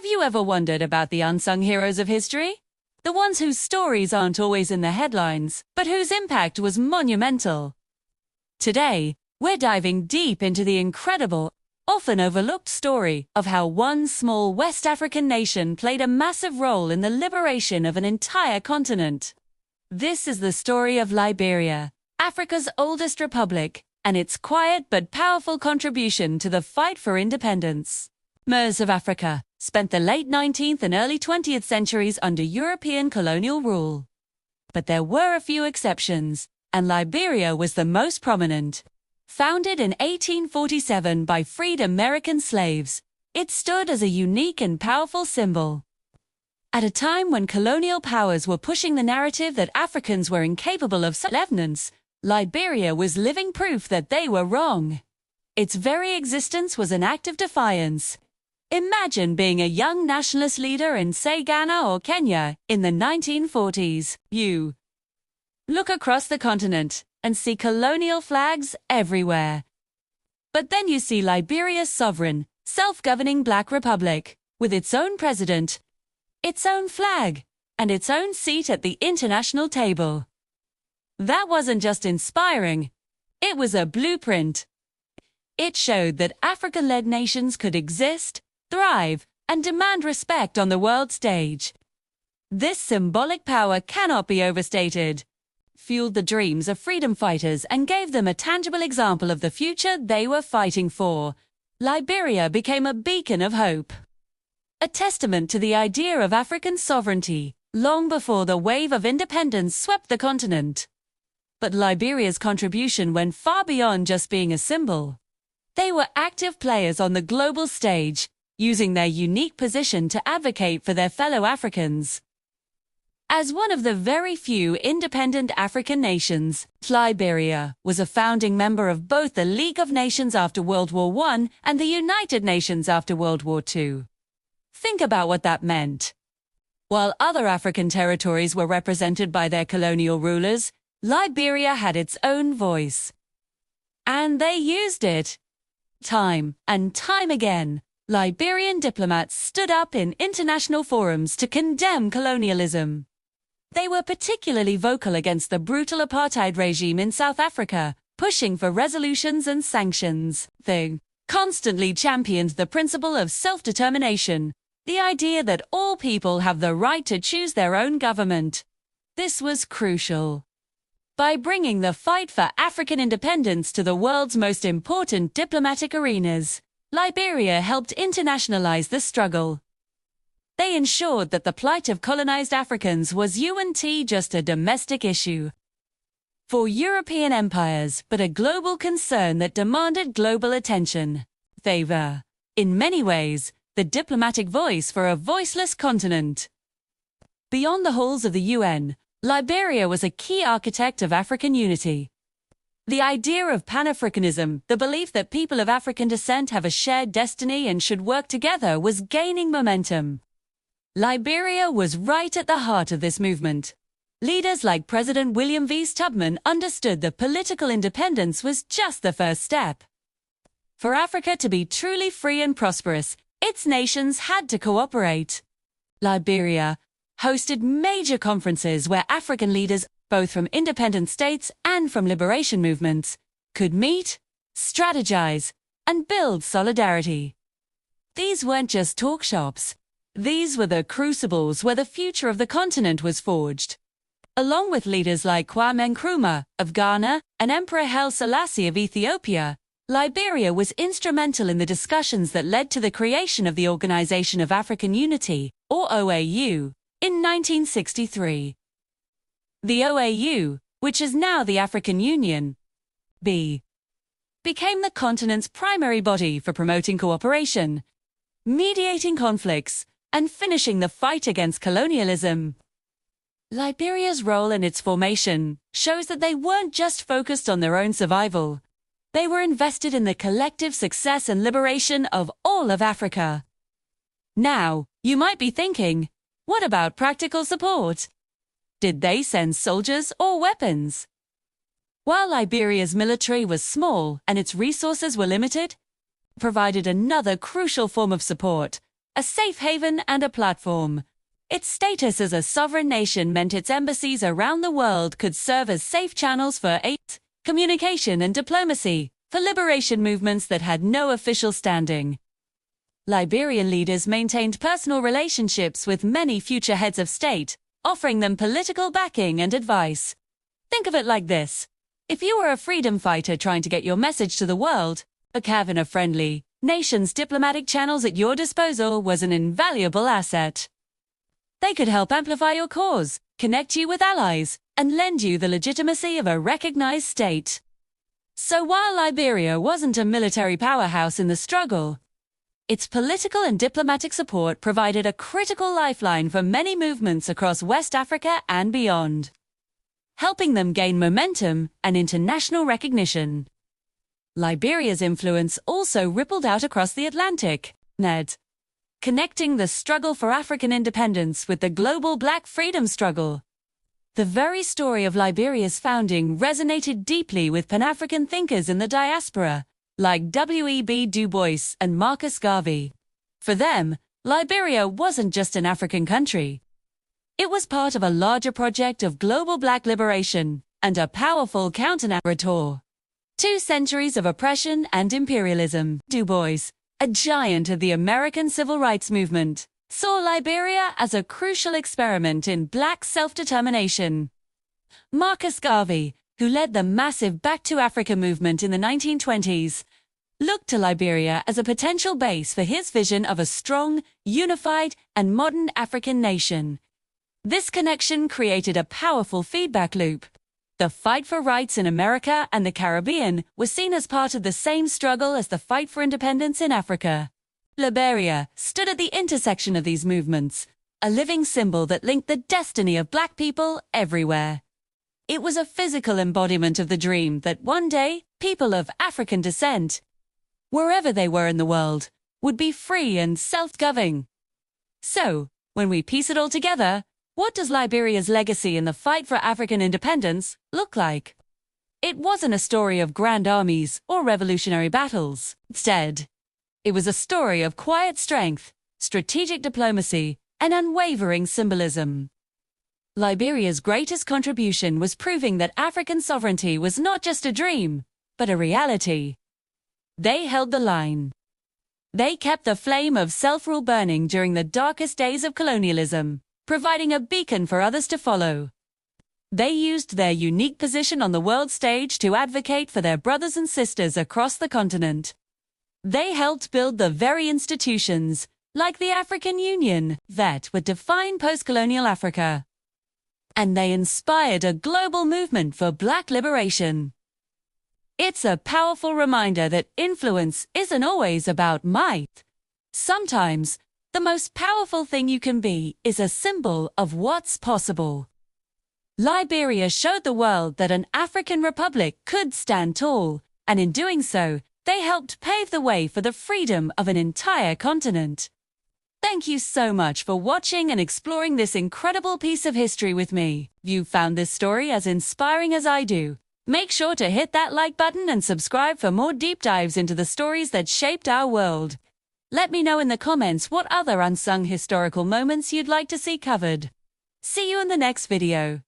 Have you ever wondered about the unsung heroes of history? The ones whose stories aren't always in the headlines, but whose impact was monumental. Today, we're diving deep into the incredible, often overlooked story of how one small West African nation played a massive role in the liberation of an entire continent. This is the story of Liberia, Africa's oldest republic, and its quiet but powerful contribution to the fight for independence. Moors of Africa spent the late 19th and early 20th centuries under European colonial rule. But there were a few exceptions, and Liberia was the most prominent. Founded in 1847 by freed American slaves, it stood as a unique and powerful symbol. At a time when colonial powers were pushing the narrative that Africans were incapable of self-governance, Liberia was living proof that they were wrong. Its very existence was an act of defiance. Imagine being a young nationalist leader in, say, Ghana or Kenya in the 1940s. You look across the continent and see colonial flags everywhere. But then you see Liberia's sovereign, self-governing Black Republic, with its own president, its own flag, and its own seat at the international table. That wasn't just inspiring, it was a blueprint. It showed that African-led nations could exist, thrive, and demand respect on the world stage. This symbolic power cannot be overstated. Fueled the dreams of freedom fighters and gave them a tangible example of the future they were fighting for. Liberia became a beacon of hope. A testament to the idea of African sovereignty, long before the wave of independence swept the continent. But Liberia's contribution went far beyond just being a symbol. They were active players on the global stage, using their unique position to advocate for their fellow Africans. As one of the very few independent African nations, Liberia was a founding member of both the League of Nations after World War I and the United Nations after World War II. Think about what that meant. While other African territories were represented by their colonial rulers, Liberia had its own voice. And they used it. Time and time again, Liberian diplomats stood up in international forums to condemn colonialism. They were particularly vocal against the brutal apartheid regime in South Africa, pushing for resolutions and sanctions. They constantly championed the principle of self-determination, the idea that all people have the right to choose their own government. This was crucial. By bringing the fight for African independence to the world's most important diplomatic arenas, Liberia helped internationalize the struggle. They ensured that the plight of colonized Africans was just a domestic issue for European empires, but a global concern that demanded global attention. They were, in many ways, the diplomatic voice for a voiceless continent. Beyond the halls of the UN, Liberia was a key architect of African unity. The idea of Pan-Africanism, the belief that people of African descent have a shared destiny and should work together, was gaining momentum. Liberia was right at the heart of this movement. Leaders like President William V. Tubman understood that political independence was just the first step. For Africa to be truly free and prosperous, its nations had to cooperate. Liberia hosted major conferences where African leaders, both from independent states and from liberation movements, could meet, strategize, and build solidarity. These weren't just talk shops. These were the crucibles where the future of the continent was forged. Along with leaders like Kwame Nkrumah of Ghana and Emperor Haile Selassie of Ethiopia, Liberia was instrumental in the discussions that led to the creation of the Organization of African Unity, or OAU, in 1963. The OAU, which is now the African Union, became the continent's primary body for promoting cooperation, mediating conflicts, and finishing the fight against colonialism. Liberia's role in its formation shows that they weren't just focused on their own survival. They were invested in the collective success and liberation of all of Africa. Now, you might be thinking, what about practical support? Did they send soldiers or weapons? While Liberia's military was small and its resources were limited, provided another crucial form of support, a safe haven and a platform. Its status as a sovereign nation meant its embassies around the world could serve as safe channels for aid, communication and diplomacy for liberation movements that had no official standing. Liberian leaders maintained personal relationships with many future heads of state, offering them political backing and advice. Think of it like this. If you were a freedom fighter trying to get your message to the world, having a friendly nation's diplomatic channels at your disposal was an invaluable asset. They could help amplify your cause, connect you with allies, and lend you the legitimacy of a recognized state. So while Liberia wasn't a military powerhouse in the struggle, its political and diplomatic support provided a critical lifeline for many movements across West Africa and beyond, helping them gain momentum and international recognition. Liberia's influence also rippled out across the Atlantic, connecting the struggle for African independence with the global Black freedom struggle. The very story of Liberia's founding resonated deeply with Pan-African thinkers in the diaspora, like W.E.B. Du Bois and Marcus Garvey. For them, Liberia wasn't just an African country. It was part of a larger project of global Black liberation and a powerful counter-narrative. 2 centuries of oppression and imperialism. Du Bois, a giant of the American civil rights movement, saw Liberia as a crucial experiment in Black self-determination. Marcus Garvey, who led the massive Back to Africa movement in the 1920s, looked to Liberia as a potential base for his vision of a strong, unified, and modern African nation. This connection created a powerful feedback loop. The fight for rights in America and the Caribbean was seen as part of the same struggle as the fight for independence in Africa. Liberia stood at the intersection of these movements, a living symbol that linked the destiny of Black people everywhere. It was a physical embodiment of the dream that one day, people of African descent, wherever they were in the world, would be free and self-governing. So, when we piece it all together, what does Liberia's legacy in the fight for African independence look like? It wasn't a story of grand armies or revolutionary battles. Instead, it was a story of quiet strength, strategic diplomacy, and unwavering symbolism. Liberia's greatest contribution was proving that African sovereignty was not just a dream, but a reality. They held the line. They kept the flame of self-rule burning during the darkest days of colonialism, providing a beacon for others to follow. They used their unique position on the world stage to advocate for their brothers and sisters across the continent. They helped build the very institutions, like the African Union, that would define post-colonial Africa. And they inspired a global movement for Black liberation. It's a powerful reminder that influence isn't always about might. Sometimes, the most powerful thing you can be is a symbol of what's possible. Liberia showed the world that an African republic could stand tall, and in doing so, they helped pave the way for the freedom of an entire continent. Thank you so much for watching and exploring this incredible piece of history with me. If you found this story as inspiring as I do, make sure to hit that like button and subscribe for more deep dives into the stories that shaped our world. Let me know in the comments what other unsung historical moments you'd like to see covered. See you in the next video.